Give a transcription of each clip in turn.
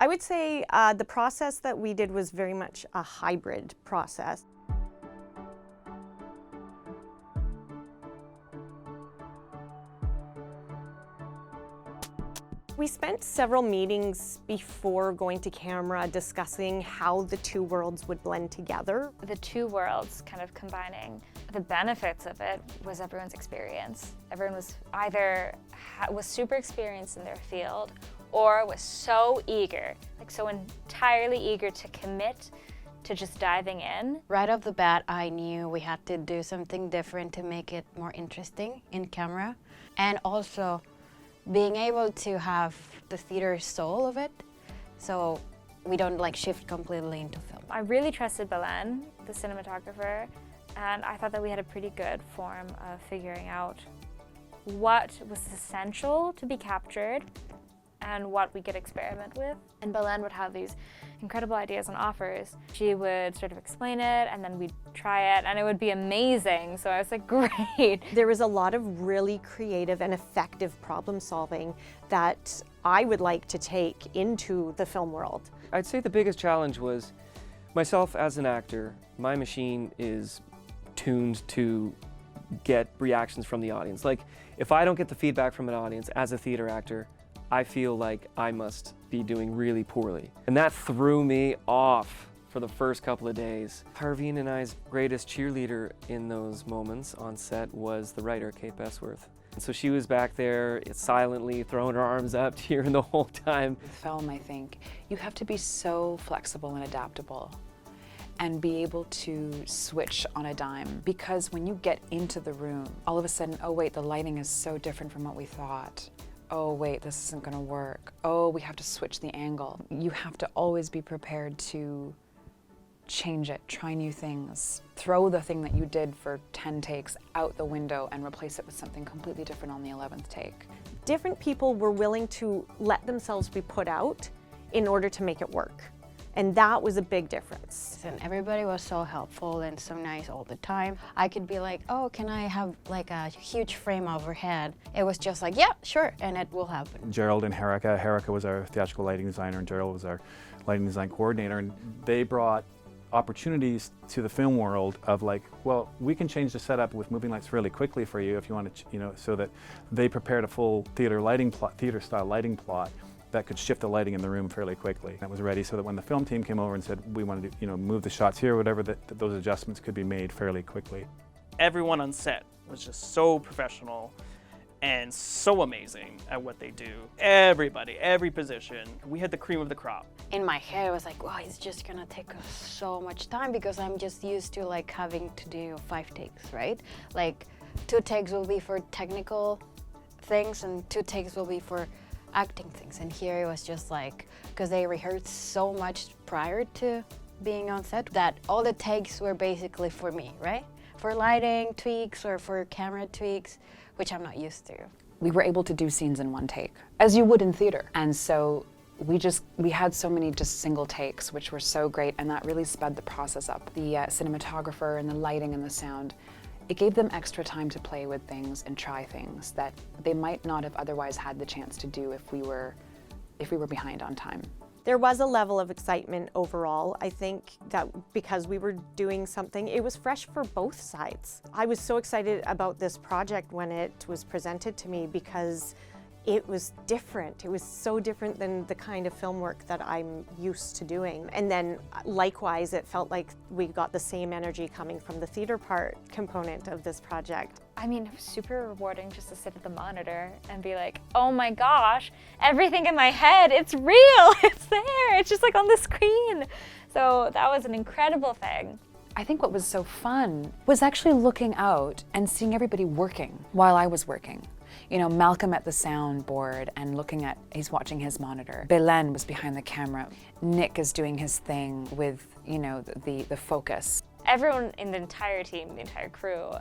I would say the process that we did was very much a hybrid process. We spent several meetings before going to camera discussing how the two worlds would blend together. The two worlds kind of combining. The benefits of it was everyone's experience. Everyone was either was super experienced in their field or was so eager, like so entirely eager to commit to just diving in. Right off the bat, I knew we had to do something different to make it more interesting in camera, and also being able to have the theater soul of it, so we don't like shift completely into film. I really trusted Belen, the cinematographer, and I thought that we had a pretty good form of figuring out what was essential to be captured and what we could experiment with. And Belen would have these incredible ideas and offers. She would sort of explain it, and then we'd try it, and it would be amazing. So I was like, great. There was a lot of really creative and effective problem solving that I would like to take into the film world. I'd say the biggest challenge was myself as an actor. My machine is tuned to get reactions from the audience. Like, if I don't get the feedback from an audience as a theater actor, I feel like I must be doing really poorly. And that threw me off for the first couple of days. Harveen and I's greatest cheerleader in those moments on set was the writer, Kate Besworth. And so she was back there silently throwing her arms up, cheering the whole time. With film, I think, you have to be so flexible and adaptable and be able to switch on a dime. Because when you get into the room, all of a sudden, oh wait, the lighting is so different from what we thought. Oh wait, this isn't gonna work. Oh, we have to switch the angle. You have to always be prepared to change it, try new things, throw the thing that you did for 10 takes out the window and replace it with something completely different on the 11th take. Different people were willing to let themselves be put out in order to make it work. And that was a big difference. And everybody was so helpful and so nice all the time. I could be like, oh, can I have like a huge frame overhead? It was just like, yeah, sure, and it will happen. Gerald and Herika. Herika was our theatrical lighting designer and Gerald was our lighting design coordinator. And they brought opportunities to the film world of like, well, we can change the setup with moving lights really quickly for you if you want to, so that they prepared a full theater style lighting plot that could shift the lighting in the room fairly quickly. That was ready so that when the film team came over and said, we want to move the shots here or whatever, that those adjustments could be made fairly quickly. Everyone on set was just so professional and so amazing at what they do. Everybody, every position, we had the cream of the crop. In my head, I was like, wow, it's just gonna take us so much time because I'm just used to like having to do 5 takes, right? Like 2 takes will be for technical things and 2 takes will be for acting things. And here it was just like, because they rehearsed so much prior to being on set, that all the takes were basically for me, right? For lighting tweaks or for camera tweaks, which I'm not used to. We were able to do scenes in 1 take, as you would in theater. And so we had so many just single takes, which were so great, and that really sped the process up. The cinematographer and the lighting and the sound, it gave them extra time to play with things and try things that they might not have otherwise had the chance to do if we were behind on time. There was a level of excitement overall. I think that because we were doing something, it was fresh for both sides. I was so excited about this project when it was presented to me because it was different. It was so different than the kind of film work that I'm used to doing. And then likewise, it felt like we got the same energy coming from the theater part component of this project. I mean, it was super rewarding just to sit at the monitor and be like, oh my gosh, everything in my head, it's real, it's there, it's just like on the screen. So that was an incredible thing. I think what was so fun was actually looking out and seeing everybody working while I was working. Malcolm at the soundboard and he's watching his monitor. Belen was behind the camera. Nick is doing his thing with, the focus. Everyone in the entire team, the entire crew,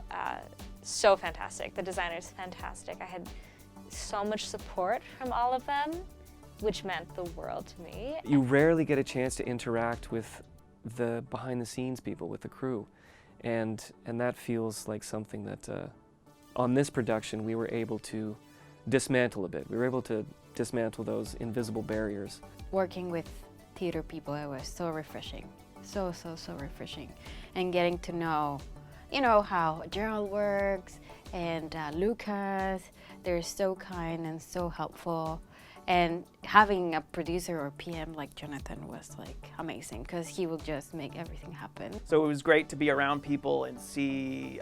so fantastic. The designers, fantastic. I had so much support from all of them, which meant the world to me. You rarely get a chance to interact with the behind-the-scenes people, with the crew, and that feels like something that on this production we were able to dismantle a bit. We were able to dismantle those invisible barriers. Working with theater people, it was so refreshing. So refreshing. And getting to know, how Gerald works and Lucas, they're so kind and so helpful. And having a producer or PM like Jonathan was like amazing because he will just make everything happen. So it was great to be around people and see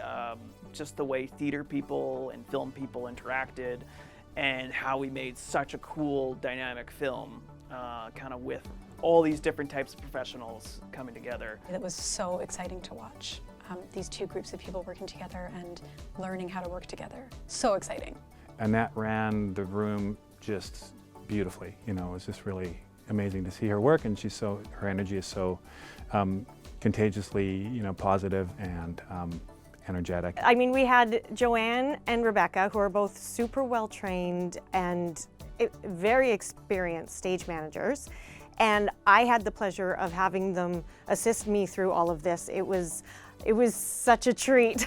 just the way theater people and film people interacted and how we made such a cool dynamic film kind of with all these different types of professionals coming together. It was so exciting to watch these two groups of people working together and learning how to work together. So exciting. Annette ran the room just beautifully. It was just really amazing to see her work, and her energy is so contagiously, positive and energetic. I mean, we had Joanne and Rebecca, who are both super well trained and very experienced stage managers. And I had the pleasure of having them assist me through all of this. It was such a treat.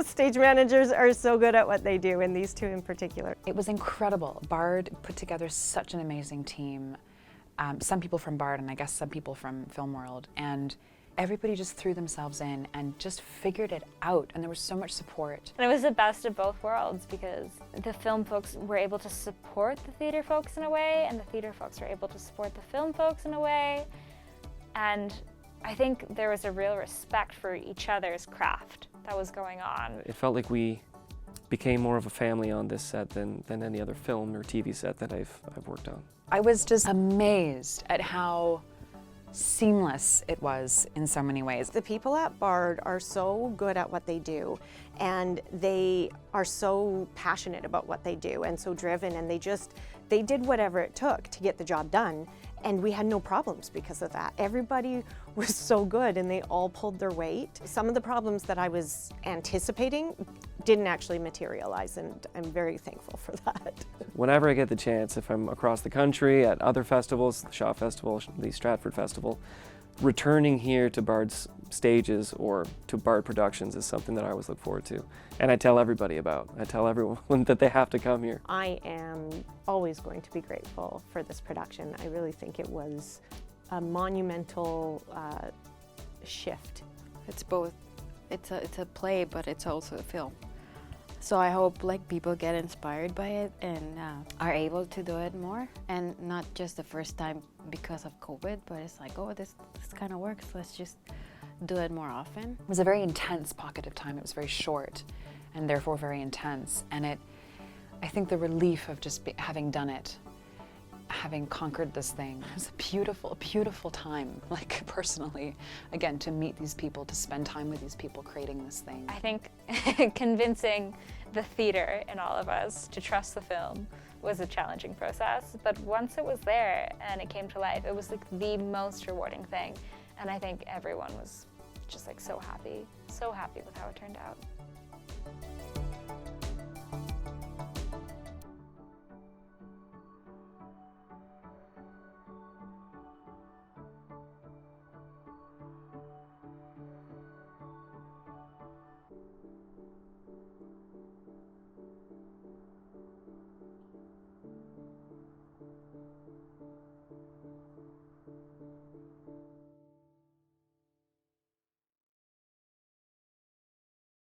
Stage managers are so good at what they do, and these two in particular. It was incredible. Bard put together such an amazing team. Some people from Bard and I guess some people from Film World, and everybody just threw themselves in and just figured it out, and there was so much support. And it was the best of both worlds because the film folks were able to support the theater folks in a way, and the theater folks were able to support the film folks in a way. And I think there was a real respect for each other's craft that was going on. It felt like we became more of a family on this set than any other film or TV set that I've worked on. I was just amazed at how seamless it was in so many ways. The people at Bard are so good at what they do, and they are so passionate about what they do and so driven, and they did whatever it took to get the job done, and we had no problems because of that. Everybody was so good and they all pulled their weight. Some of the problems that I was anticipating didn't actually materialize, and I'm very thankful for that. Whenever I get the chance, if I'm across the country at other festivals, the Shaw Festival, the Stratford Festival, returning here to Bard's stages or to Bard Productions is something that I always look forward to. And I tell everybody about. I tell everyone that they have to come here. I am always going to be grateful for this production. I really think it was a monumental shift. It's both. It's a play, but it's also a film. So I hope people get inspired by it and are able to do it more, and not just the first time because of COVID, but it's like, oh, this kind of works. Let's just do it more often. It was a very intense pocket of time. It was very short and therefore very intense. And I think the relief of just having done it, having conquered this thing, it was a beautiful, beautiful time, personally, again, to meet these people, to spend time with these people creating this thing. I think convincing the theater in all of us to trust the film was a challenging process, but once it was there and it came to life, it was the most rewarding thing. And I think everyone was just so happy with how it turned out.